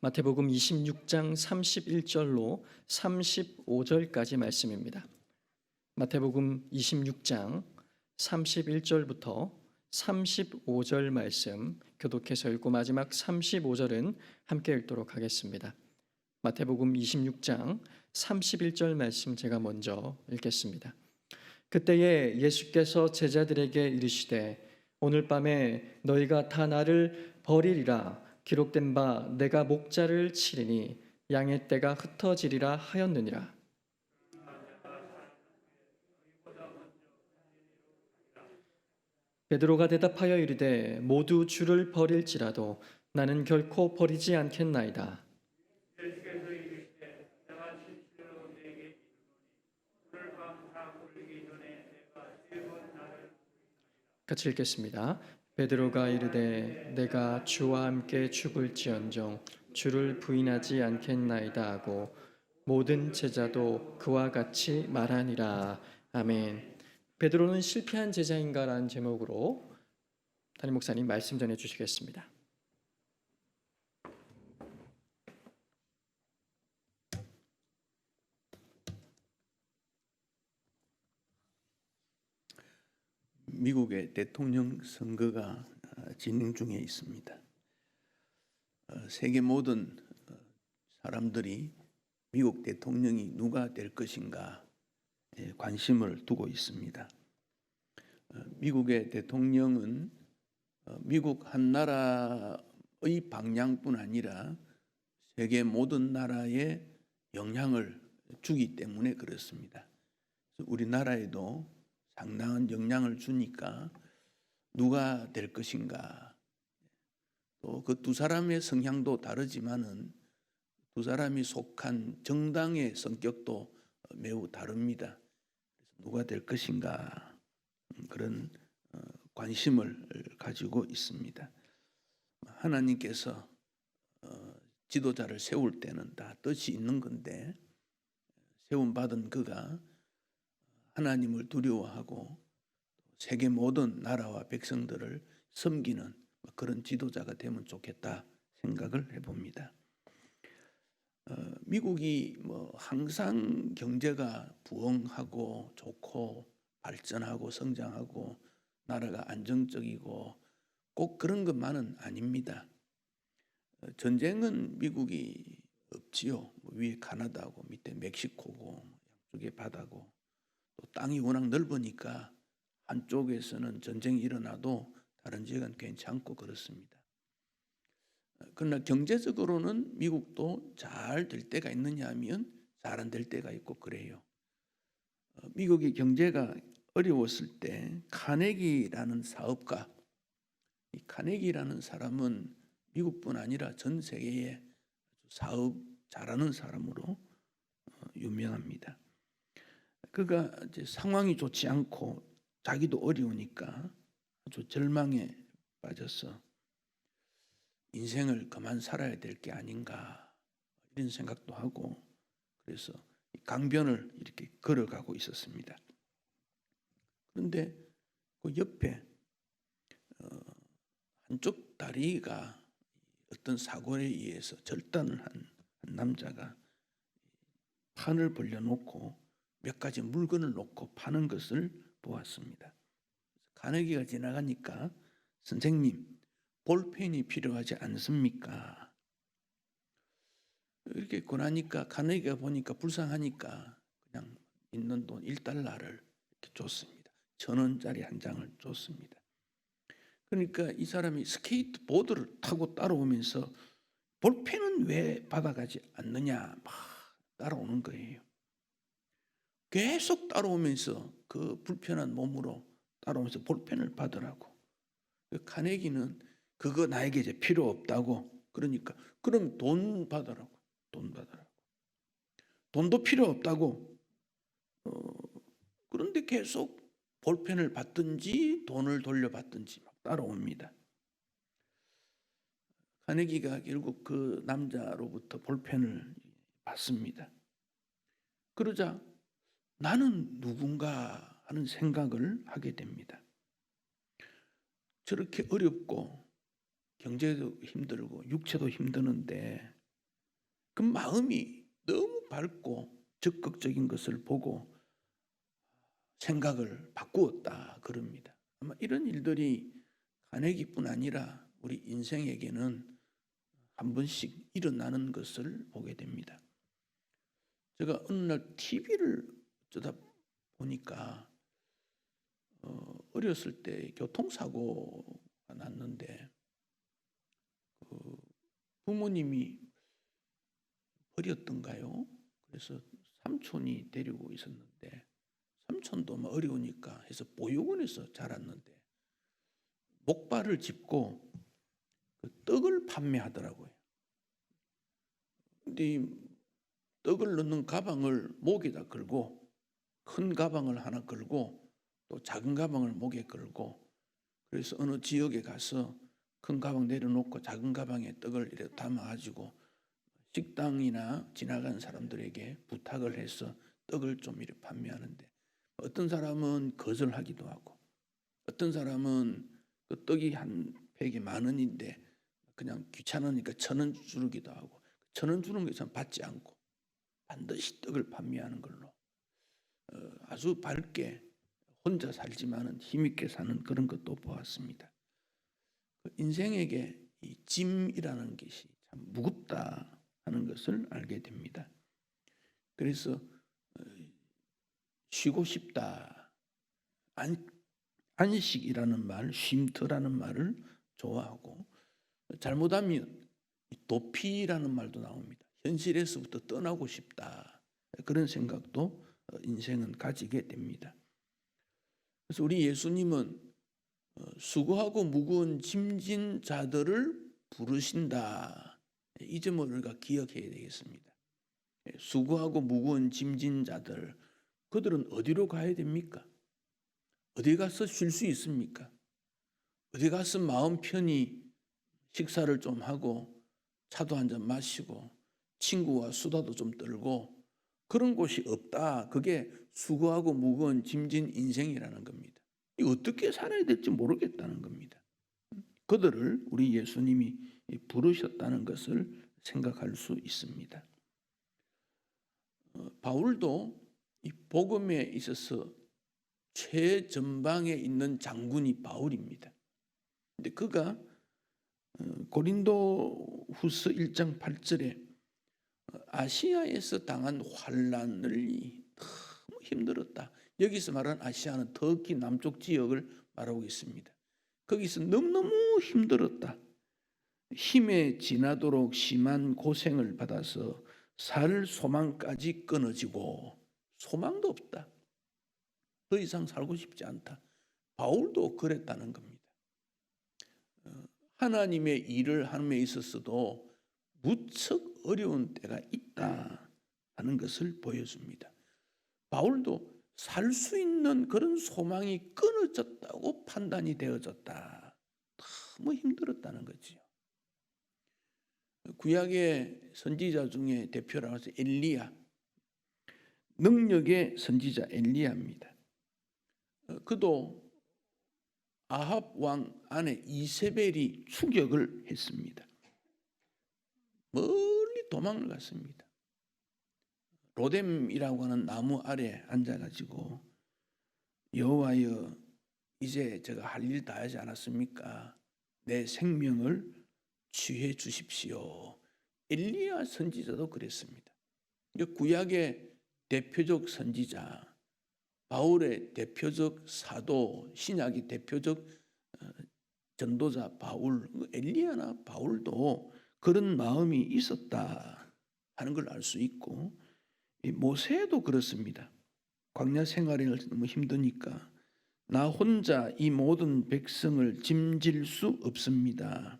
마태복음 26장 31절로 35절까지 말씀입니다. 마태복음 26장 31절부터 35절 말씀 교독해서 읽고 마지막 35절은 함께 읽도록 하겠습니다. 마태복음 26장 31절 말씀 제가 먼저 읽겠습니다. 그때에 예수께서 제자들에게 이르시되 오늘 밤에 너희가 다 나를 버리리라 기록된 바 내가 목자를 치리니 양의 떼가 흩어지리라 하였느니라. 베드로가 대답하여 이르되 모두 주를 버릴지라도 나는 결코 버리지 않겠나이다. 같이 읽겠습니다. 베드로가 이르되 내가 주와 함께 죽을지언정 주를 부인하지 않겠나이다 하고 모든 제자도 그와 같이 말하니라. 아멘. 베드로는 실패한 제자인가라는 제목으로 담임 목사님 말씀 전해 주시겠습니다. 미국의 대통령 선거가 진행 중에 있습니다. 세계 모든 사람들이 미국 대통령이 누가 될 것인가 관심을 두고 있습니다. 미국의 대통령은 미국 한 나라의 방향뿐 아니라 세계 모든 나라에 영향을 주기 때문에 그렇습니다. 우리나라에도 상당한 영향을 주니까 누가 될 것인가, 또 그 두 사람의 성향도 다르지만은 두 사람이 속한 정당의 성격도 매우 다릅니다. 누가 될 것인가 그런 관심을 가지고 있습니다. 하나님께서 지도자를 세울 때는 다 뜻이 있는 건데 세움 받은 그가 하나님을 두려워하고 세계 모든 나라와 백성들을 섬기는 그런 지도자가 되면 좋겠다 생각을 해봅니다. 미국이 항상 경제가 부흥하고 좋고 발전하고 성장하고 나라가 안정적이고 꼭 그런 것만은 아닙니다. 전쟁은 미국이 없지요. 위에 카나다고 밑에 멕시코고 양쪽에 바다고 또 땅이 워낙 넓으니까 한쪽에서는 전쟁이 일어나도 다른 지역은 괜찮고 그렇습니다. 그러나 경제적으로는 미국도 잘 될 때가 있느냐 하면 잘 안 될 때가 있고 그래요. 미국의 경제가 어려웠을 때 카네기라는 사업가, 이 카네기라는 사람은 미국뿐 아니라 전 세계에 사업 잘하는 사람으로 유명합니다. 그가 이제 상황이 좋지 않고 자기도 어려우니까 아주 절망에 빠져서 인생을 그만 살아야 될 게 아닌가 이런 생각도 하고 그래서 강변을 이렇게 걸어가고 있었습니다. 그런데 그 옆에 한쪽 다리가 어떤 사고에 의해서 절단을 한 남자가 판을 벌려놓고 몇 가지 물건을 놓고 파는 것을 보았습니다. 카네기가 지나가니까 선생님 볼펜이 필요하지 않습니까? 이렇게 권하니까 카네기가 보니까 불쌍하니까 그냥 있는 돈 1달러를 이렇게 줬습니다. 1,000원짜리 한 장을 줬습니다. 그러니까 이 사람이 스케이트보드를 타고 따라오면서 볼펜은 왜 받아가지 않느냐 막 따라오는 거예요. 계속 따라오면서 그 불편한 몸으로 따라오면서 볼펜을 받으라고. 카네기는 그거 나에게 이제 필요 없다고. 그러니까 그럼 돈 받으라고. 돈 받으라고. 돈도 필요 없다고. 그런데 계속 볼펜을 받든지 돈을 돌려받든지 막 따라옵니다. 카네기가 결국 그 남자로부터 볼펜을 받습니다. 그러자 나는 누군가 하는 생각을 하게 됩니다. 저렇게 어렵고 경제도 힘들고 육체도 힘드는데 그 마음이 너무 밝고 적극적인 것을 보고 생각을 바꾸었다 그럽니다. 아마 이런 일들이 카네기뿐 아니라 우리 인생에게는 한 번씩 일어나는 것을 보게 됩니다. 제가 어느 날 TV를 어쩌다 보니까 어렸을 때 교통사고가 났는데 부모님이 어렸던가요? 그래서 삼촌이 데리고 있었는데 삼촌도 막 어려우니까 해서 보육원에서 자랐는데 목발을 짚고 그 떡을 판매하더라고요. 근데 이 떡을 넣는 가방을 목에다 걸고 큰 가방을 하나 걸고 또 작은 가방을 목에 걸고 그래서 어느 지역에 가서 큰 가방 내려놓고 작은 가방에 떡을 이렇게 담아가지고 식당이나 지나가는 사람들에게 부탁을 해서 떡을 좀 이렇게 판매하는데 어떤 사람은 거절하기도 하고 어떤 사람은 그 떡이 한 팩에 10,000원인데 그냥 귀찮으니까 1,000원 주기도 하고 1,000원 주는 것은 받지 않고 반드시 떡을 판매하는 걸로 아주 밝게 혼자 살지만은 힘있게 사는 그런 것도 보았습니다. 인생에게 이 짐이라는 것이 참 무겁다 하는 것을 알게 됩니다. 그래서 쉬고 싶다, 안식이라는 말, 쉼터라는 말을 좋아하고 잘못하면 도피라는 말도 나옵니다. 현실에서부터 떠나고 싶다 그런 생각도 인생은 가지게 됩니다. 그래서 우리 예수님은 수고하고 무거운 짐진 자들을 부르신다. 이 점을 우리가 기억해야 되겠습니다. 수고하고 무거운 짐진 자들, 그들은 어디로 가야 됩니까? 어디 가서 쉴 수 있습니까? 어디 가서 마음 편히 식사를 좀 하고 차도 한잔 마시고 친구와 수다도 좀 떨고 그런 곳이 없다. 그게 수고하고 무거운 짐진 인생이라는 겁니다. 어떻게 살아야 될지 모르겠다는 겁니다. 그들을 우리 예수님이 부르셨다는 것을 생각할 수 있습니다. 바울도 이 복음에 있어서 최전방에 있는 장군이 바울입니다. 근데 그가 고린도 후서 1장 8절에 아시아에서 당한 환난을 너무 힘들었다. 여기서 말하는 아시아는 터키 남쪽 지역을 말하고 있습니다. 거기서 너무너무 힘들었다. 힘에 지나도록 심한 고생을 받아서 살 소망까지 끊어지고 소망도 없다. 더 이상 살고 싶지 않다. 바울도 그랬다는 겁니다. 하나님의 일을 함에 있어서도 무척 어려운 때가 있다 하는 것을 보여줍니다. 바울도 살 수 있는 그런 소망이 끊어졌다고 판단이 되어졌다. 너무 힘들었다는 거지요. 구약의 선지자 중에 대표라고 해서 엘리야, 능력의 선지자 엘리야입니다. 그도 아합 왕 아내 이세벨이 추격을 했습니다. 멀리 도망을 갔습니다. 로뎀이라고 하는 나무 아래 앉아가지고 여호와여 이제 제가 할 일 다 하지 않았습니까? 내 생명을 취해 주십시오. 엘리야 선지자도 그랬습니다. 구약의 대표적 선지자, 바울의 대표적 사도, 신약의 대표적 전도자 바울, 엘리야나 바울도 그런 마음이 있었다 하는 걸 알 수 있고 모세도 그렇습니다. 광야 생활을 너무 힘드니까 나 혼자 이 모든 백성을 짐질 수 없습니다.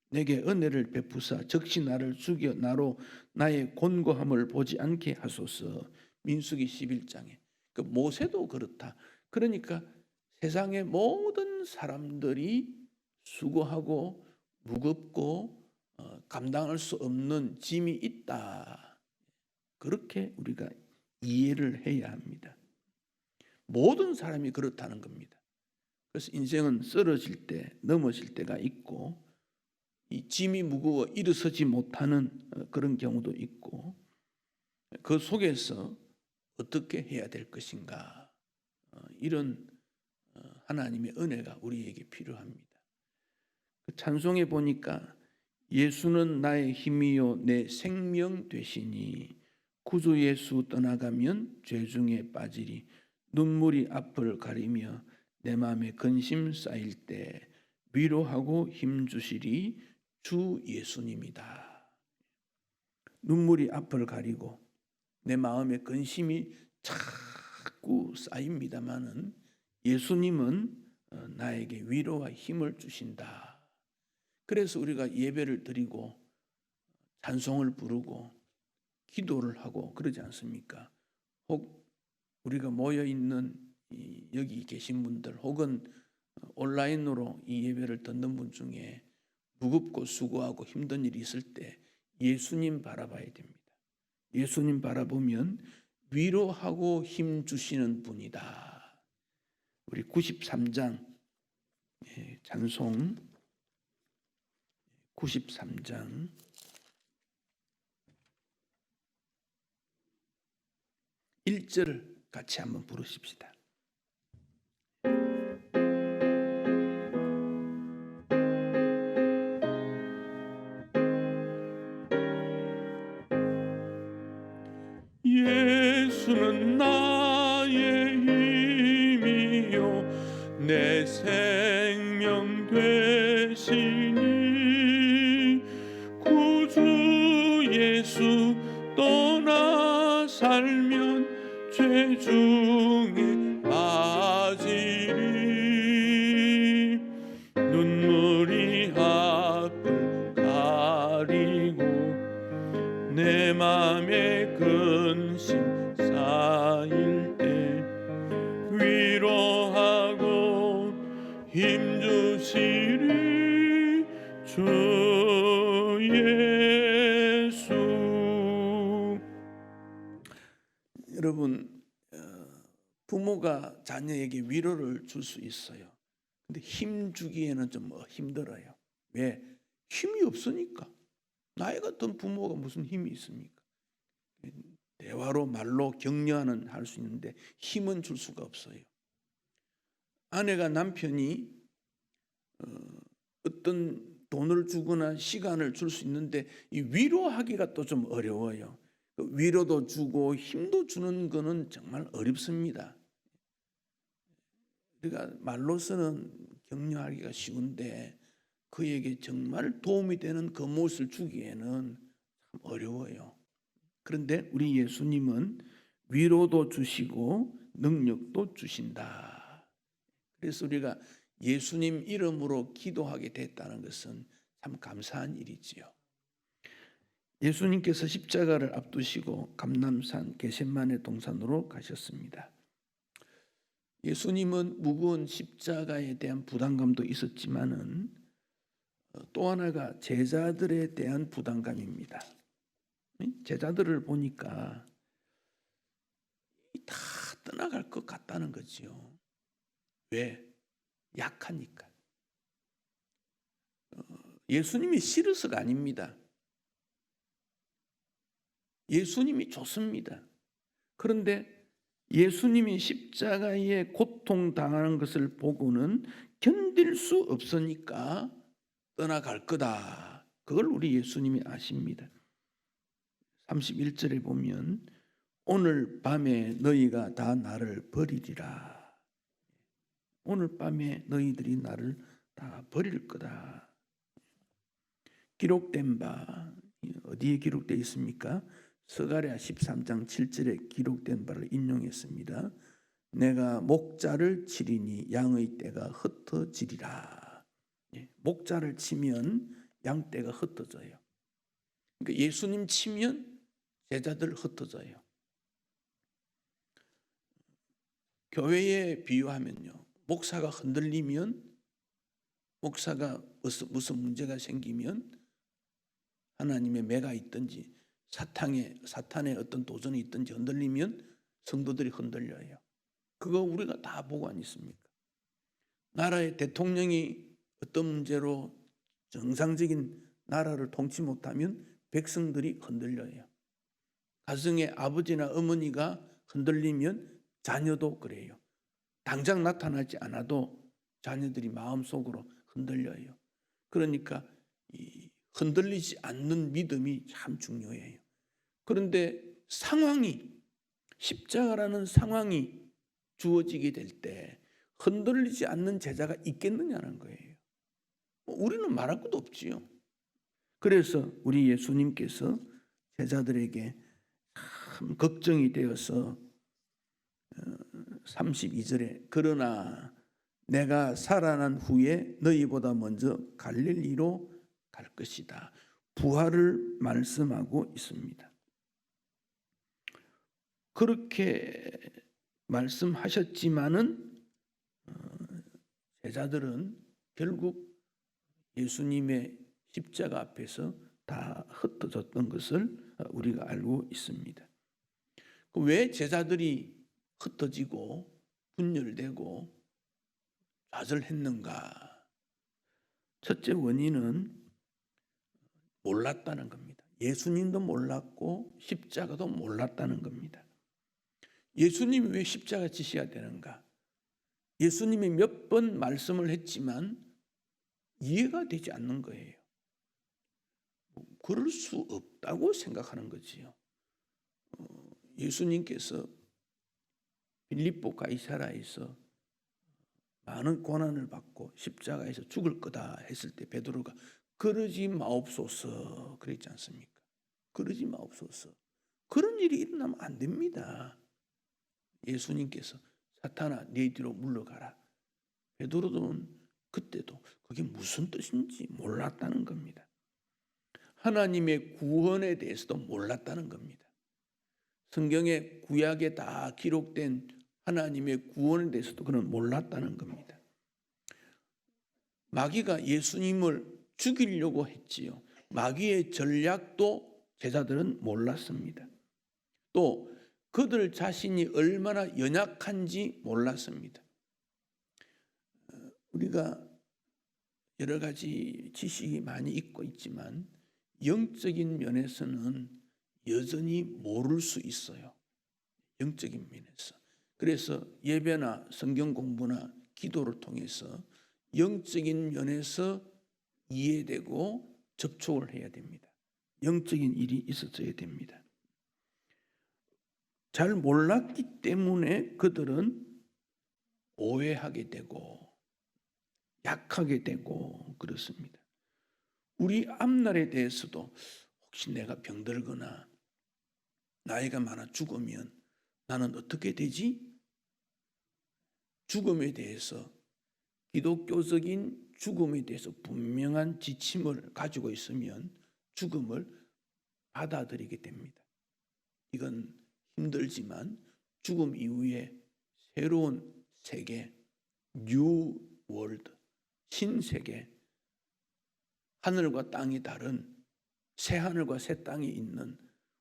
내게 은혜를 베푸사 적시 나를 죽여 나로 나의 곤고함을 보지 않게 하소서. 민수기 11장에 그 모세도 그렇다. 그러니까 세상의 모든 사람들이 수고하고 무겁고 감당할 수 없는 짐이 있다. 그렇게 우리가 이해를 해야 합니다. 모든 사람이 그렇다는 겁니다. 그래서 인생은 쓰러질 때, 넘어질 때가 있고 이 짐이 무거워 일어서지 못하는 그런 경우도 있고, 그 속에서 어떻게 해야 될 것인가, 이런 하나님의 은혜가 우리에게 필요합니다. 찬송에 보니까 예수는 나의 힘이요 내 생명 되시니 구주 예수 떠나가면 죄 중에 빠지리 눈물이 앞을 가리며 내 마음에 근심 쌓일 때 위로하고 힘 주시리 주 예수님이다. 눈물이 앞을 가리고 내 마음에 근심이 자꾸 쌓입니다마는 예수님은 나에게 위로와 힘을 주신다. 그래서 우리가 예배를 드리고 찬송을 부르고 기도를 하고 그러지 않습니까? 혹 우리가 모여 있는 여기 계신 분들 혹은 온라인으로 이 예배를 듣는 분 중에 무겁고 수고하고 힘든 일이 있을 때 예수님 바라봐야 됩니다. 예수님 바라보면 위로하고 힘 주시는 분이다. 우리 93장 찬송 93장 1절 같이 한번 부르십시다. 예수는 나의 힘이요 내 생명 되시니 구주 예수 떠나 살면 죄 중에 빠지리 눈물이 앞을 가리고 내 맘에 근심 쌓일 때 위로하고 힘 주시리 주 예수. 여러분, 부모가 자녀에게 위로를 줄 수 있어요. 근데 힘 주기에는 좀 힘들어요. 왜? 힘이 없으니까. 나이 같은 부모가 무슨 힘이 있습니까? 대화로 말로 격려하는 할 수 있는데 힘은 줄 수가 없어요. 아내가 남편이 어떤 돈을 주거나 시간을 줄 수 있는데 이 위로하기가 또 좀 어려워요. 위로도 주고 힘도 주는 거는 정말 어렵습니다. 우리가 말로서는 격려하기가 쉬운데 그에게 정말 도움이 되는 그 무엇을 주기에는 참 어려워요. 그런데 우리 예수님은 위로도 주시고 능력도 주신다. 그래서 우리가 예수님 이름으로 기도하게 됐다는 것은 참 감사한 일이지요. 예수님께서 십자가를 앞두시고 감람산 겟세마네 동산으로 가셨습니다. 예수님은 무거운 십자가에 대한 부담감도 있었지만은 또 하나가 제자들에 대한 부담감입니다. 제자들을 보니까 다 떠나갈 것 같다는 거지요. 왜? 약하니까. 예수님이 싫어서가 아닙니다. 예수님이 좋습니다. 그런데 예수님이 십자가에 고통당하는 것을 보고는 견딜 수 없으니까 떠나갈 거다. 그걸 우리 예수님이 아십니다. 31절에 보면 오늘 밤에 너희가 다 나를 버리리라. 오늘 밤에 너희들이 나를 다 버릴 거다. 기록된 바 어디에 기록되어 있습니까? 스가랴 13장 7절에 기록된 바를 인용했습니다. 내가 목자를 치리니 양의 떼가 흩어지리라. 목자를 치면 양떼가 흩어져요. 그러니까 예수님 치면 제자들 흩어져요. 교회에 비유하면요, 목사가 흔들리면, 목사가 무슨 문제가 생기면 하나님의 매가 있든지 사탄의 어떤 도전이 있든지 흔들리면 성도들이 흔들려요. 그거 우리가 다 보고 안 있습니까? 나라의 대통령이 어떤 문제로 정상적인 나라를 통치 못하면 백성들이 흔들려요. 가정의 아버지나 어머니가 흔들리면 자녀도 그래요. 당장 나타나지 않아도 자녀들이 마음속으로 흔들려요. 그러니까 이 흔들리지 않는 믿음이 참 중요해요. 그런데 십자가라는 상황이 주어지게 될 때 흔들리지 않는 제자가 있겠느냐는 거예요. 우리는 말할 것도 없지요. 그래서 우리 예수님께서 제자들에게 참 걱정이 되어서 32절에 그러나 내가 살아난 후에 너희보다 먼저 갈릴리로 갈 것이다. 부활을 말씀하고 있습니다. 그렇게 말씀하셨지만은 제자들은 결국 예수님의 십자가 앞에서 다 흩어졌던 것을 우리가 알고 있습니다. 왜 제자들이 흩어지고 분열되고 좌절했는가? 첫째 원인은 몰랐다는 겁니다. 예수님도 몰랐고 십자가도 몰랐다는 겁니다. 예수님이 왜 십자가 지셔야 되는가? 예수님이 몇 번 말씀을 했지만 이해가 되지 않는 거예요. 그럴 수 없다고 생각하는 거지요. 예수님께서 빌립보 가이사라에서 많은 고난을 받고 십자가에서 죽을 거다 했을 때 베드로가 그러지 마옵소서 그랬지 않습니까? 그러지 마옵소서. 그런 일이 일어나면 안 됩니다. 예수님께서 사탄아 네 뒤로 물러가라. 베드로는 그때도 그게 무슨 뜻인지 몰랐다는 겁니다. 하나님의 구원에 대해서도 몰랐다는 겁니다. 성경의 구약에 다 기록된 하나님의 구원에 대해서도 그는 몰랐다는 겁니다. 마귀가 예수님을 죽이려고 했지요. 마귀의 전략도 제자들은 몰랐습니다. 또 그들 자신이 얼마나 연약한지 몰랐습니다. 우리가 여러 가지 지식이 많이 있고 있지만 영적인 면에서는 여전히 모를 수 있어요. 영적인 면에서. 그래서 예배나 성경 공부나 기도를 통해서 영적인 면에서 이해되고 접촉을 해야 됩니다. 영적인 일이 있어져야 됩니다. 잘 몰랐기 때문에 그들은 오해하게 되고 약하게 되고 그렇습니다. 우리 앞날에 대해서도 혹시 내가 병들거나 나이가 많아 죽으면 나는 어떻게 되지? 죽음에 대해서 기독교적인 죽음에 대해서 분명한 지침을 가지고 있으면 죽음을 받아들이게 됩니다. 이건 힘들지만 죽음 이후에 새로운 세계, 뉴 월드, 신세계, 하늘과 땅이 다른 새 하늘과 새 땅이 있는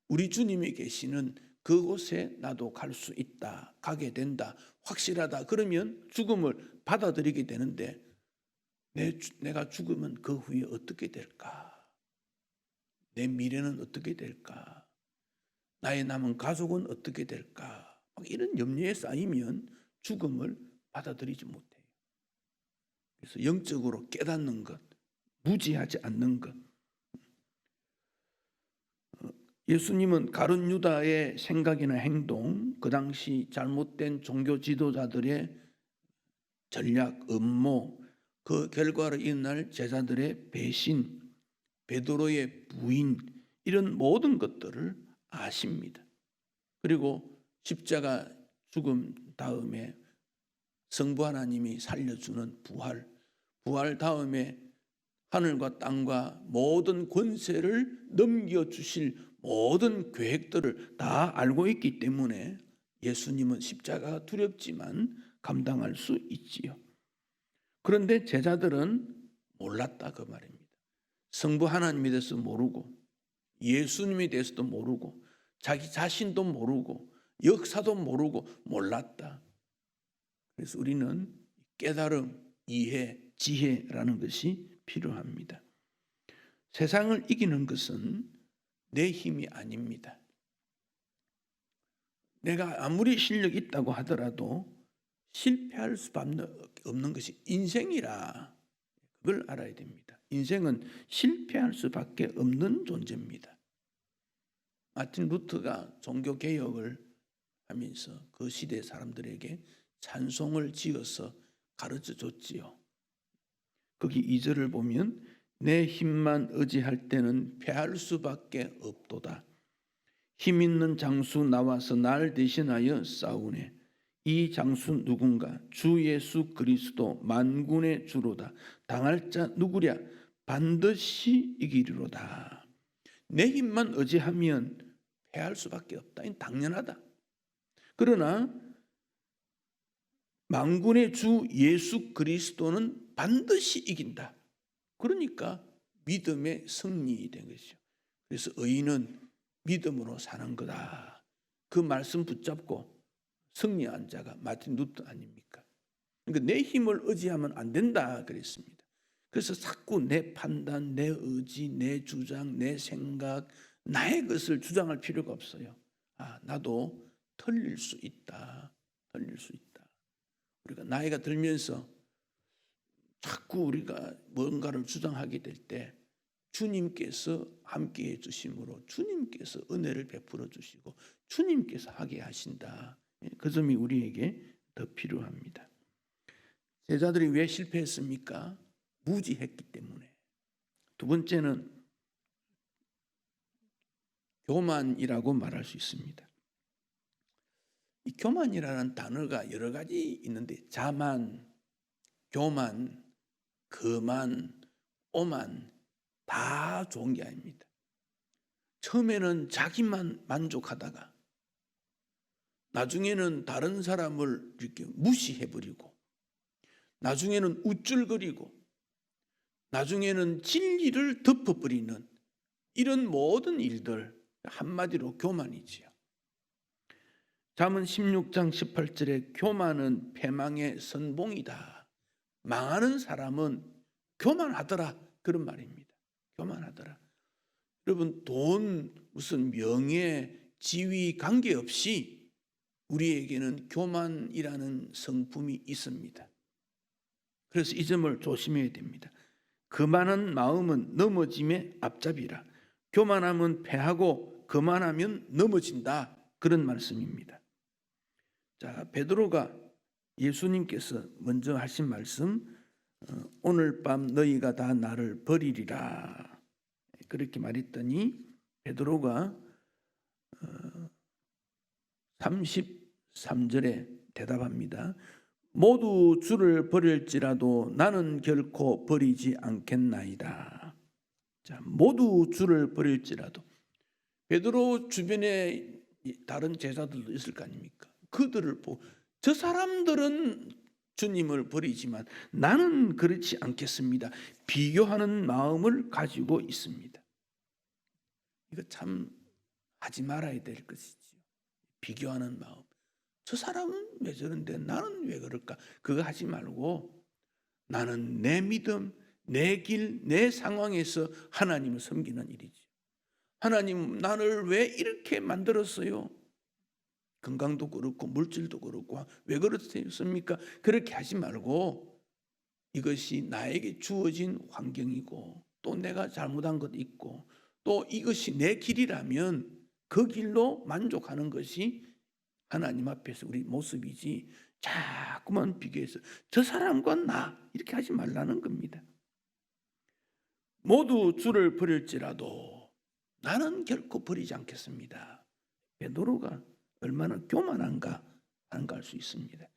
우리 주님이 계시는 그곳에 나도 갈 수 있다, 가게 된다, 확실하다. 그러면 죽음을 받아들이게 되는데 내가 죽으면 그 후에 어떻게 될까? 내 미래는 어떻게 될까? 나의 남은 가족은 어떻게 될까? 이런 염려에 쌓이면 죽음을 받아들이지 못해요. 그래서 영적으로 깨닫는 것, 무지하지 않는 것. 예수님은 가룟 유다의 생각이나 행동, 그 당시 잘못된 종교 지도자들의 전략, 음모, 그 결과로 일어날 제자들의 배신, 베드로의 부인, 이런 모든 것들을 아십니다. 그리고 십자가 죽음 다음에 성부 하나님이 살려주는 부활 다음에 하늘과 땅과 모든 권세를 넘겨주실 모든 계획들을 다 알고 있기 때문에 예수님은 십자가가 두렵지만 감당할 수 있지요. 그런데 제자들은 몰랐다 그 말입니다. 성부 하나님에 대해서 모르고 예수님에 대해서도 모르고 자기 자신도 모르고 역사도 모르고 몰랐다. 그래서 우리는 깨달음, 이해, 지혜라는 것이 필요합니다. 세상을 이기는 것은 내 힘이 아닙니다. 내가 아무리 실력 있다고 하더라도 실패할 수밖에 없는 것이 인생이라 그걸 알아야 됩니다. 인생은 실패할 수밖에 없는 존재입니다. 마틴 루터가 종교 개혁을 하면서 그 시대 사람들에게 찬송을 지어서 가르쳐 줬지요. 거기 2절을 보면 내 힘만 의지할 때는 패할 수밖에 없도다. 힘 있는 장수 나와서 날 대신하여 싸우네. 이 장수 누군가? 주 예수 그리스도 만군의 주로다. 당할 자 누구랴? 반드시 이기리로다. 내 힘만 의지하면 패할 수밖에 없다. 이건 당연하다. 그러나 만군의 주 예수 그리스도는 반드시 이긴다. 그러니까 믿음의 승리 된 것이죠. 그래서 의인은 믿음으로 사는 거다. 그 말씀 붙잡고 승리한 자가 마틴 루터 아닙니까? 그러니까 내 힘을 의지하면 안 된다 그랬습니다. 그래서 자꾸 내 판단, 내 의지, 내 주장, 내 생각, 나의 것을 주장할 필요가 없어요. 나도 틀릴 수 있다. 틀릴 수 있다. 우리가 나이가 들면서 자꾸 우리가 뭔가를 주장하게 될 때 주님께서 함께해 주심으로 주님께서 은혜를 베풀어 주시고 주님께서 하게 하신다. 그 점이 우리에게 더 필요합니다. 제자들이 왜 실패했습니까? 무지했기 때문에. 두 번째는 교만이라고 말할 수 있습니다. 이 교만이라는 단어가 여러 가지 있는데 자만, 교만, 거만, 오만 다 좋은 게 아닙니다. 처음에는 자기만 만족하다가 나중에는 다른 사람을 이렇게 무시해버리고 나중에는 우쭐거리고 나중에는 진리를 덮어버리는 이런 모든 일들 한마디로 교만이지요. 잠언 16장 18절에 교만은 패망의 선봉이다. 망하는 사람은 교만하더라 그런 말입니다. 교만하더라. 여러분 돈 무슨 명예 지위 관계없이 우리에게는 교만이라는 성품이 있습니다. 그래서 이 점을 조심해야 됩니다. 거만한 마음은 넘어짐의 앞잡이라. 교만하면 패하고 거만하면 넘어진다. 그런 말씀입니다. 자, 베드로가 예수님께서 먼저 하신 말씀 오늘 밤 너희가 다 나를 버리리라. 그렇게 말했더니 베드로가 33절에 대답합니다. 모두 주를 버릴지라도 나는 결코 버리지 않겠나이다. 자, 모두 주를 버릴지라도 베드로 주변에 다른 제자들도 있을 거 아닙니까? 그들을 보고 저 사람들은 주님을 버리지만 나는 그렇지 않겠습니다. 비교하는 마음을 가지고 있습니다. 이거 참 하지 말아야 될 것이지요. 비교하는 마음. 저 사람은 왜 저런데 나는 왜 그럴까? 그거 하지 말고 나는 내 믿음, 내 길, 내 상황에서 하나님을 섬기는 일이지. 하나님 나를 왜 이렇게 만들었어요? 건강도 그렇고 물질도 그렇고 왜 그렇습니까? 그렇게 하지 말고 이것이 나에게 주어진 환경이고 또 내가 잘못한 것도 있고 또 이것이 내 길이라면 그 길로 만족하는 것이 하나님 앞에서 우리 모습이지 자꾸만 비교해서 저 사람과 나 이렇게 하지 말라는 겁니다. 모두 주를 버릴지라도 나는 결코 버리지 않겠습니다. 베드로가 얼마나 교만한가 하는 걸 알 수 있습니다.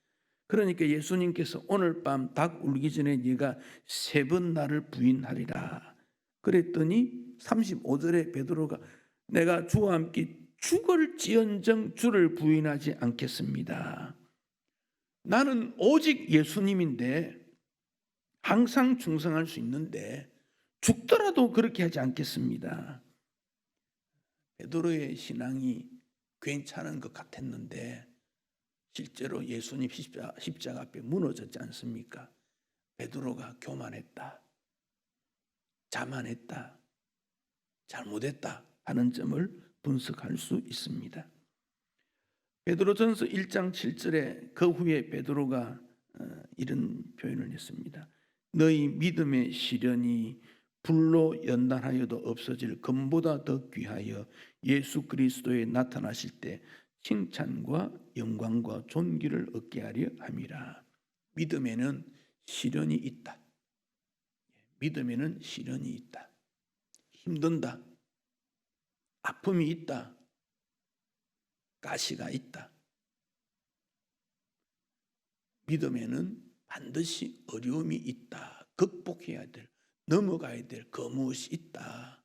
그러니까 예수님께서 오늘 밤 닭 울기 전에 네가 3번 나를 부인하리라 그랬더니 35절에 베드로가 내가 주와 함께 죽을지언정 주를 부인하지 않겠습니다. 나는 오직 예수님인데 항상 충성할 수 있는데 죽더라도 그렇게 하지 않겠습니다. 베드로의 신앙이 괜찮은 것 같았는데 실제로 예수님 십자가 앞에 무너졌지 않습니까? 베드로가 교만했다. 자만했다. 잘못했다 하는 점을 분석할 수 있습니다. 베드로전서 1장 7절에 그 후에 베드로가 이런 표현을 했습니다. 너희 믿음의 시련이 불로 연단하여도 없어질 금보다 더 귀하여 예수 그리스도에 나타나실 때 칭찬과 영광과 존귀를 얻게 하려 함이라. 믿음에는 시련이 있다. 믿음에는 시련이 있다. 힘든다. 아픔이 있다. 가시가 있다. 믿음에는 반드시 어려움이 있다. 극복해야 될, 넘어가야 될 그 무엇이 있다.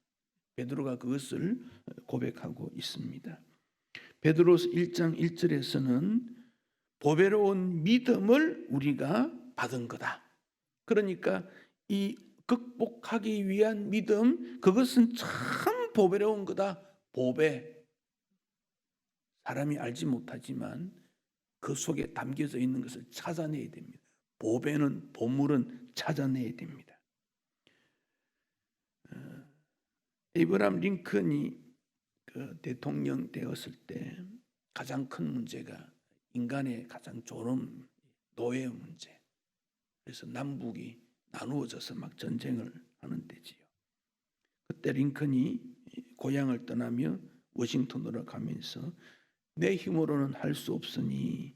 베드로가 그것을 고백하고 있습니다. 베드로서 1장 1절에서는 보배로운 믿음을 우리가 받은 거다. 그러니까 이 극복하기 위한 믿음, 그것은 참 보배로운 거다. 보배. 사람이 알지 못하지만 그 속에 담겨져 있는 것을 찾아내야 됩니다. 보배는, 보물은 찾아내야 됩니다. 에이브라함 링컨이 그 대통령 되었을 때 가장 큰 문제가 인간의 가장 졸음, 노예 문제. 그래서 남북이 나누어져서 막 전쟁을 하는 때지요. 그때 링컨이 고향을 떠나며 워싱턴으로 가면서 내 힘으로는 할 수 없으니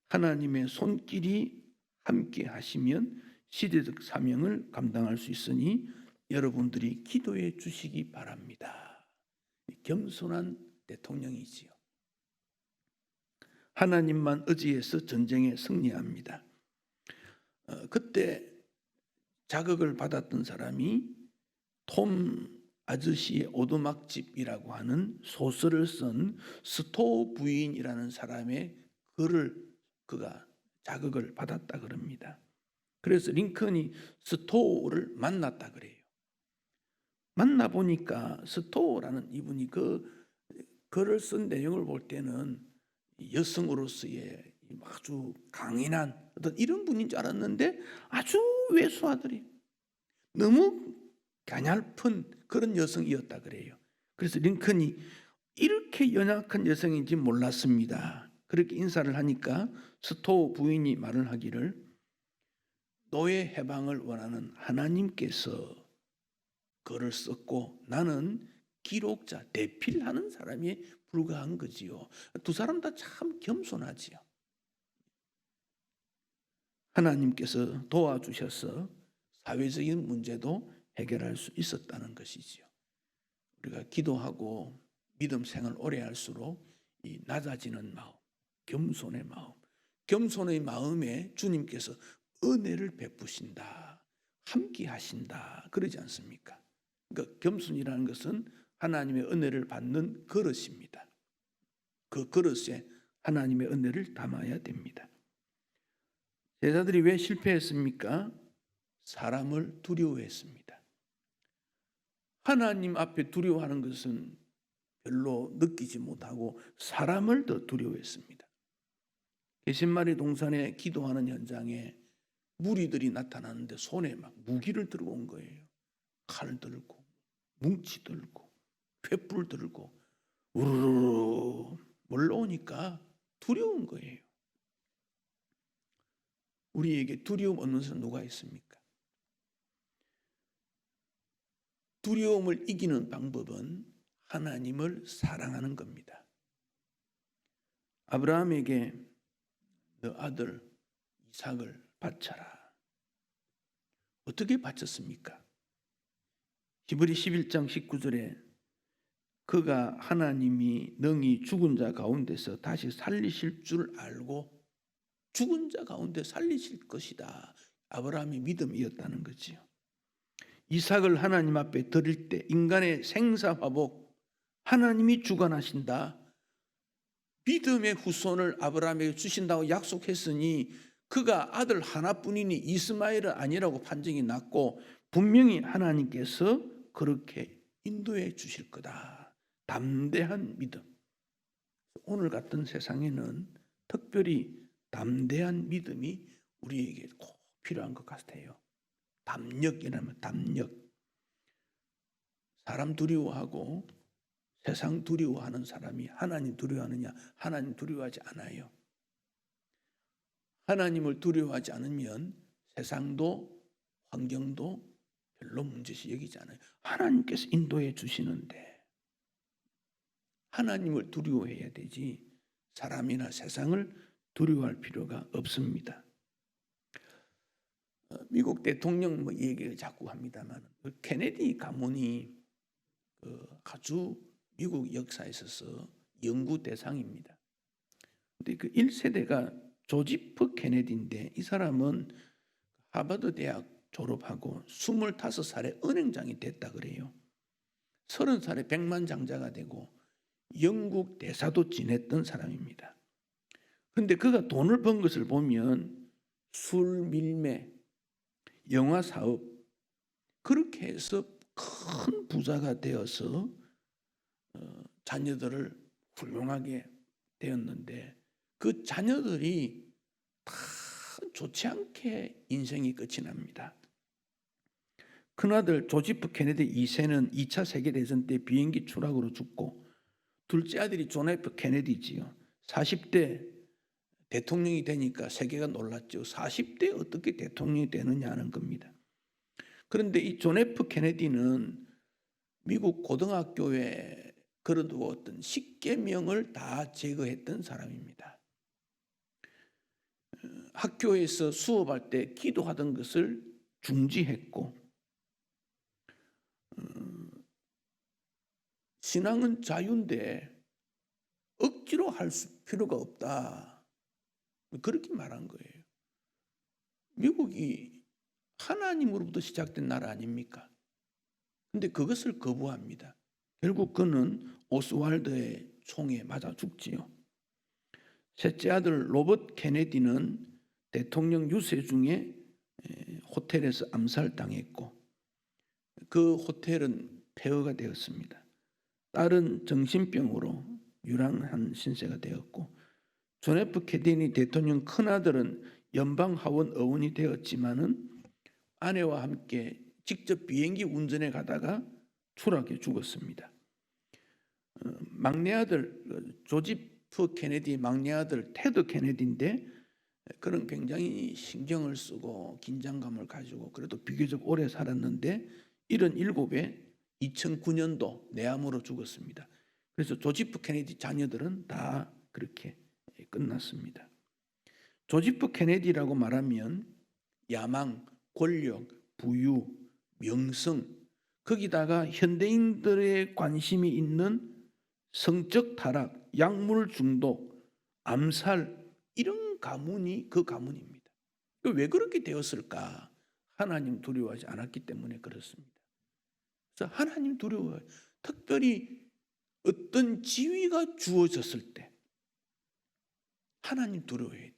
하나님의 손길이 함께 하시면 시대적 사명을 감당할 수 있으니 여러분들이 기도해 주시기 바랍니다. 겸손한 대통령이지요. 하나님만 의지해서 전쟁에 승리합니다. 그때 자극을 받았던 사람이 톰 아저씨의 오두막집이라고 하는 소설을 쓴 스토우 부인이라는 사람의 글을 그가 자극을 받았다 그럽니다. 그래서 링컨이 스토우를 만났다 그래요. 만나보니까 스토우라는 이분이 그 글을 쓴 내용을 볼 때는 여성으로서의 아주 강인한 어떤 이런 분인 줄 알았는데 아주 왜소하더래요. 너무 가냘픈 그런 여성이었다 그래요. 그래서 링컨이 이렇게 연약한 여성인지 몰랐습니다. 그렇게 인사를 하니까 스토우 부인이 말을 하기를 노예 해방을 원하는 하나님께서 글을 썼고 나는 기록자, 대필하는 사람이 불과한 거지요. 두 사람 다 참 겸손하지요. 하나님께서 도와주셔서 사회적인 문제도 해결할 수 있었다는 것이지요. 우리가 기도하고 믿음 생활 오래 할수록 이 낮아지는 마음, 겸손의 마음에 주님께서 은혜를 베푸신다, 함께 하신다 그러지 않습니까? 그러니까 겸손이라는 것은 하나님의 은혜를 받는 그릇입니다. 그 그릇에 하나님의 은혜를 담아야 됩니다. 제자들이 왜 실패했습니까? 사람을 두려워했습니다. 하나님 앞에 두려워하는 것은 별로 느끼지 못하고 사람을 더 두려워했습니다. 게셈마리 동산에 기도하는 현장에 무리들이 나타나는데 손에 막 무기를 들고 온 거예요. 칼 들고 뭉치 들고 횃불 들고 우르르 몰려오니까 두려운 거예요. 우리에게 두려움 없는 사람 누가 있습니까? 두려움을 이기는 방법은 하나님을 사랑하는 겁니다. 아브라함에게 너 아들 이삭을 바쳐라. 어떻게 바쳤습니까? 히브리 11장 19절에 그가 하나님이 능히 죽은 자 가운데서 다시 살리실 줄 알고 죽은 자 가운데 살리실 것이다. 아브라함의 믿음이었다는 거지요. 이삭을 하나님 앞에 드릴 때 인간의 생사화복 하나님이 주관하신다. 믿음의 후손을 아브라함에게 주신다고 약속했으니 그가 아들 하나뿐이니 이스마엘은 아니라고 판정이 났고 분명히 하나님께서 그렇게 인도해 주실 거다. 담대한 믿음. 오늘 같은 세상에는 특별히 담대한 믿음이 우리에게 꼭 필요한 것 같아요. 담력이라면 담력. 사람 두려워하고 세상 두려워하는 사람이 하나님 두려워하느냐? 하나님 두려워하지 않아요. 하나님을 두려워하지 않으면 세상도 환경도 별로 문제시 여기지 않아요. 하나님께서 인도해 주시는데 하나님을 두려워해야 되지 사람이나 세상을 두려워할 필요가 없습니다. 미국 대통령 뭐 얘기를 자꾸 합니다만 케네디 가문이 아주 미국 역사에 있어서 연구 대상입니다. 근데 그 1세대가 조지프 케네디인데 이 사람은 하버드 대학 졸업하고 25살에 은행장이 됐다 그래요. 30살에 백만장자가 되고 영국 대사도 지냈던 사람입니다. 그런데 그가 돈을 번 것을 보면 술 밀매, 영화 사업 그렇게 해서 큰 부자가 되어서 자녀들을 훌륭하게 되었는데 그 자녀들이 다 좋지 않게 인생이 끝이 납니다. 큰아들 조지프 케네디 2세는 2차 세계대전 때 비행기 추락으로 죽고 둘째 아들이 존 F 케네디지요. 40대 대통령이 되니까 세계가 놀랐죠. 40대 어떻게 대통령이 되느냐 하는 겁니다. 그런데 이 존 F 케네디는 미국 고등학교에 걸어두었던 10계명을 다 제거했던 사람입니다. 학교에서 수업할 때 기도하던 것을 중지했고 신앙은 자유인데 억지로 할 필요가 없다. 그렇게 말한 거예요. 미국이 하나님으로부터 시작된 나라 아닙니까? 근데 그것을 거부합니다. 결국 그는 오스왈드의 총에 맞아 죽지요. 셋째 아들 로버트 케네디는 대통령 유세 중에 호텔에서 암살당했고 그 호텔은 폐허가 되었습니다. 딸은 정신병으로 유랑한 신세가 되었고 존 F 케네디 대통령 큰아들은 연방하원 의원이 되었지만은 아내와 함께 직접 비행기 운전해 가다가 추락해 죽었습니다. 막내 아들 조지프 케네디 막내 아들 테드 케네디인데 그는 굉장히 신경을 쓰고 긴장감을 가지고 그래도 비교적 오래 살았는데 77에 2009년도 뇌암으로 죽었습니다. 그래서 조지프 케네디 자녀들은 다 그렇게 끝났습니다. 조지프 케네디라고 말하면 야망, 권력, 부유, 명성 거기다가 현대인들의 관심이 있는 성적 타락, 약물 중독, 암살 이런 가문이 그 가문입니다. 왜 그렇게 되었을까? 하나님 두려워하지 않았기 때문에 그렇습니다. 그래서 하나님 두려워해요. 특별히 어떤 지위가 주어졌을 때 하나님 두려워해야 돼요.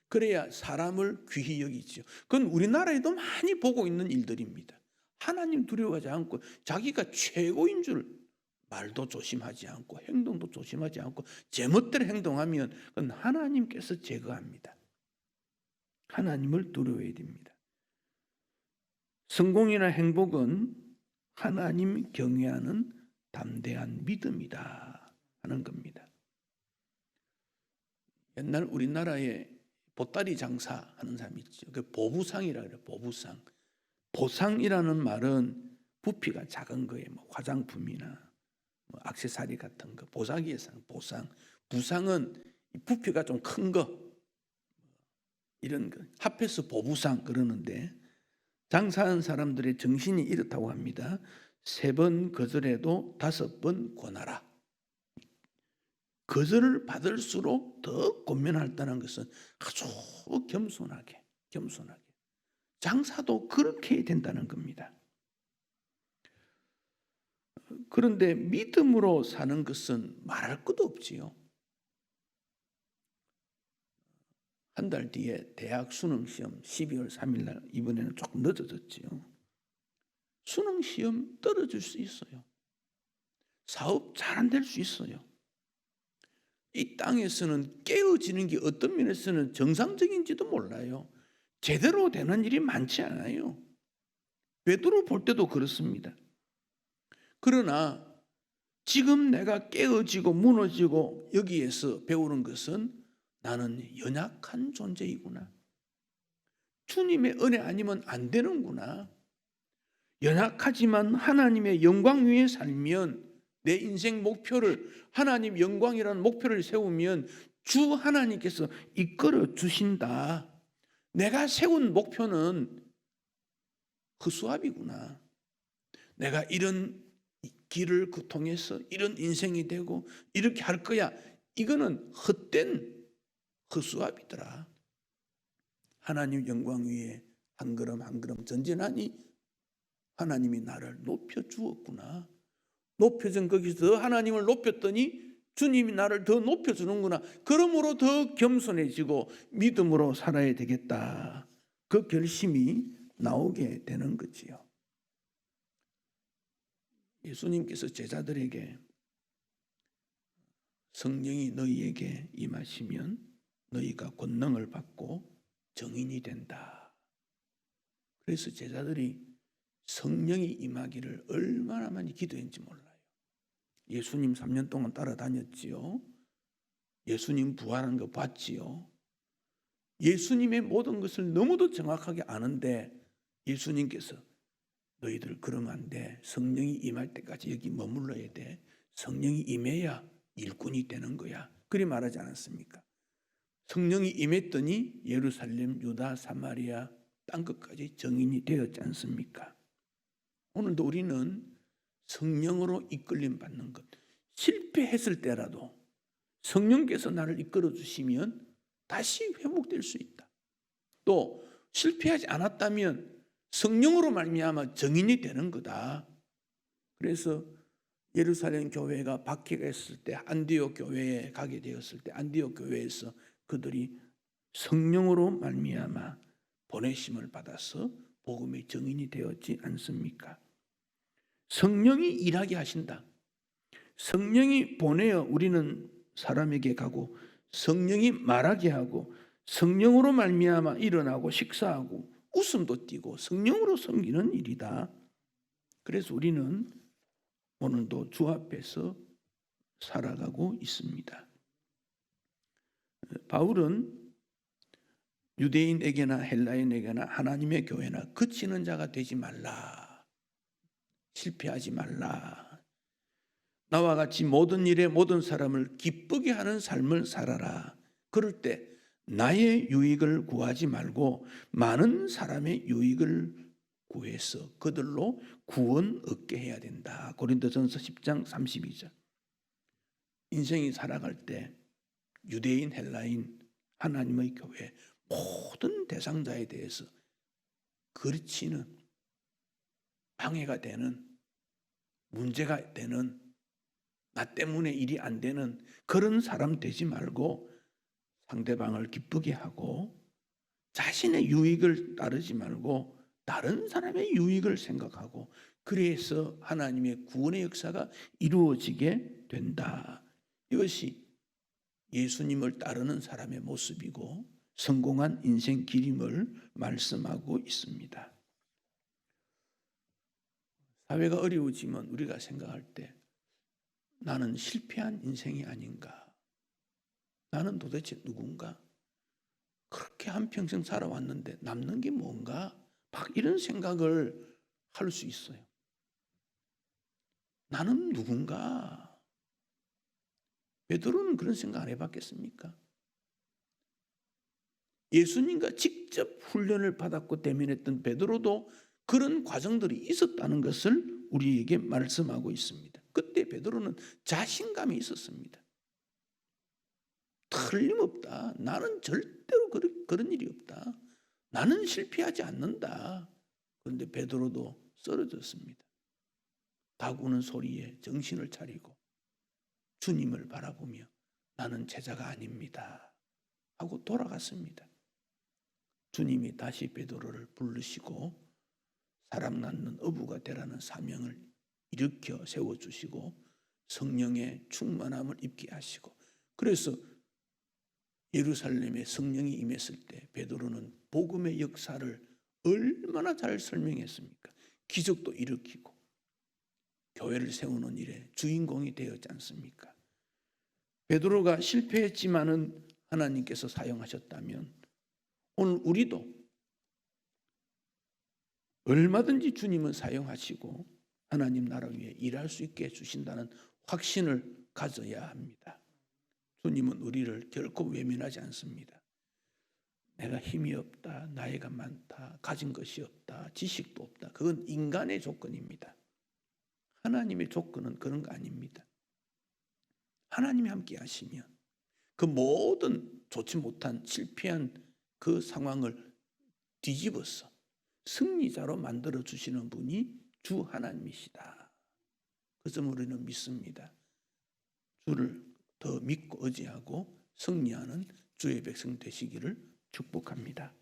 그래야 사람을 귀히 여기죠. 그건 우리나라에도 많이 보고 있는 일들입니다. 하나님 두려워하지 않고 자기가 최고인 줄 말도 조심하지 않고 행동도 조심하지 않고 제멋대로 행동하면 그건 하나님께서 제거합니다. 하나님을 두려워해야 됩니다. 성공이나 행복은 하나님 경외하는 담대한 믿음이다 하는 겁니다. 옛날 우리나라에 보따리 장사하는 사람이 있죠. 그 보부상이라 그래요. 보부상. 보상이라는 말은 부피가 작은 거예요. 뭐 화장품이나 뭐 액세서리 같은 거. 보자기의 상, 보상. 부상은 부피가 좀 큰 거. 이런 거. 합해서 보부상 그러는데 장사하는 사람들의 정신이 이렇다고 합니다. 3번 거절해도 5번 권하라. 거절을 받을수록 더 권면한다는 것은 아주 겸손하게 장사도 그렇게 해야 된다는 겁니다. 그런데 믿음으로 사는 것은 말할 것도 없지요. 한 달 뒤에 대학 수능시험 12월 3일 날 이번에는 조금 늦어졌지요. 수능시험 떨어질 수 있어요. 사업 잘 안 될 수 있어요. 이 땅에서는 깨어지는 게 어떤 면에서는 정상적인지도 몰라요. 제대로 되는 일이 많지 않아요. 베드로 볼 때도 그렇습니다. 그러나 지금 내가 깨어지고 무너지고 여기에서 배우는 것은 나는 연약한 존재이구나. 주님의 은혜 아니면 안 되는구나. 연약하지만 하나님의 영광 위에 살면 내 인생 목표를 하나님 영광이라는 목표를 세우면 주 하나님께서 이끌어 주신다. 내가 세운 목표는 허수아비구나. 내가 이런 길을 통해서 이런 인생이 되고 이렇게 할 거야. 이거는 헛된 허수아비더라. 하나님 영광 위에 한 걸음 한 걸음 전진하니 하나님이 나를 높여 주었구나. 높여준 거기서 하나님을 높였더니 주님이 나를 더 높여주는구나. 그러므로 더 겸손해지고 믿음으로 살아야 되겠다. 그 결심이 나오게 되는 거지요. 예수님께서 제자들에게 성령이 너희에게 임하시면 너희가 권능을 받고 정인이 된다. 그래서 제자들이 성령이 임하기를 얼마나 많이 기도했는지 몰라요. 예수님 3년 동안 따라다녔지요. 예수님 부활한 거 봤지요. 예수님의 모든 것을 너무도 정확하게 아는데 예수님께서 너희들 그러면 안 돼. 성령이 임할 때까지 여기 머물러야 돼. 성령이 임해야 일꾼이 되는 거야. 그리 말하지 않았습니까? 성령이 임했더니 예루살렘, 유다, 사마리아 땅끝까지 정인이 되었지 않습니까? 오늘도 우리는 성령으로 이끌림 받는 것. 실패했을 때라도 성령께서 나를 이끌어 주시면 다시 회복될 수 있다. 또 실패하지 않았다면 성령으로 말미암아 정인이 되는 거다. 그래서 예루살렘 교회가 박해가 있을 때 안디옥 교회에 가게 되었을 때 안디옥 교회에서 그들이 성령으로 말미암아 보내심을 받아서 복음의 정인이 되었지 않습니까? 성령이 일하게 하신다. 성령이 보내어 우리는 사람에게 가고 성령이 말하게 하고 성령으로 말미암아 일어나고 식사하고 웃음도 띠고 성령으로 섬기는 일이다. 그래서 우리는 오늘도 주 앞에서 살아가고 있습니다. 바울은 유대인에게나 헬라인에게나 하나님의 교회나 그치는 자가 되지 말라. 실패하지 말라. 나와 같이 모든 일에 모든 사람을 기쁘게 하는 삶을 살아라. 그럴 때 나의 유익을 구하지 말고 많은 사람의 유익을 구해서 그들로 구원 얻게 해야 된다. 고린도전서 10장 32절. 인생이 살아갈 때 유대인, 헬라인, 하나님의 교회 모든 대상자에 대해서 거치는 방해가 되는 문제가 되는 나 때문에 일이 안 되는 그런 사람 되지 말고 상대방을 기쁘게 하고 자신의 유익을 따르지 말고 다른 사람의 유익을 생각하고 그래서 하나님의 구원의 역사가 이루어지게 된다. 이것이 예수님을 따르는 사람의 모습이고 성공한 인생 길임을 말씀하고 있습니다. 사회가 어려워지면 우리가 생각할 때 나는 실패한 인생이 아닌가? 나는 도대체 누군가? 그렇게 한평생 살아왔는데 남는 게 뭔가? 막 이런 생각을 할 수 있어요. 나는 누군가? 베드로는 그런 생각 안 해봤겠습니까? 예수님과 직접 훈련을 받았고 대면했던 베드로도 그런 과정들이 있었다는 것을 우리에게 말씀하고 있습니다. 그때 베드로는 자신감이 있었습니다. 틀림없다. 나는 절대로 그런 일이 없다. 나는 실패하지 않는다. 그런데 베드로도 쓰러졌습니다. 다구는 소리에 정신을 차리고 주님을 바라보며 나는 제자가 아닙니다 하고 돌아갔습니다. 주님이 다시 베드로를 부르시고 사람 낳는 어부가 되라는 사명을 일으켜 세워주시고 성령의 충만함을 입게 하시고 그래서 예루살렘에 성령이 임했을 때 베드로는 복음의 역사를 얼마나 잘 설명했습니까? 기적도 일으키고 교회를 세우는 일에 주인공이 되었지 않습니까? 베드로가 실패했지만은 하나님께서 사용하셨다면 오늘 우리도 얼마든지 주님은 사용하시고 하나님 나라 위에 일할 수 있게 해주신다는 확신을 가져야 합니다. 주님은 우리를 결코 외면하지 않습니다. 내가 힘이 없다, 나이가 많다, 가진 것이 없다, 지식도 없다. 그건 인간의 조건입니다. 하나님의 조건은 그런 거 아닙니다. 하나님이 함께 하시면 그 모든 좋지 못한 실패한 그 상황을 뒤집어서 승리자로 만들어 주시는 분이 주 하나님이시다. 그 점을 우리는 믿습니다. 주를 더 믿고 의지하고 승리하는 주의 백성 되시기를 축복합니다.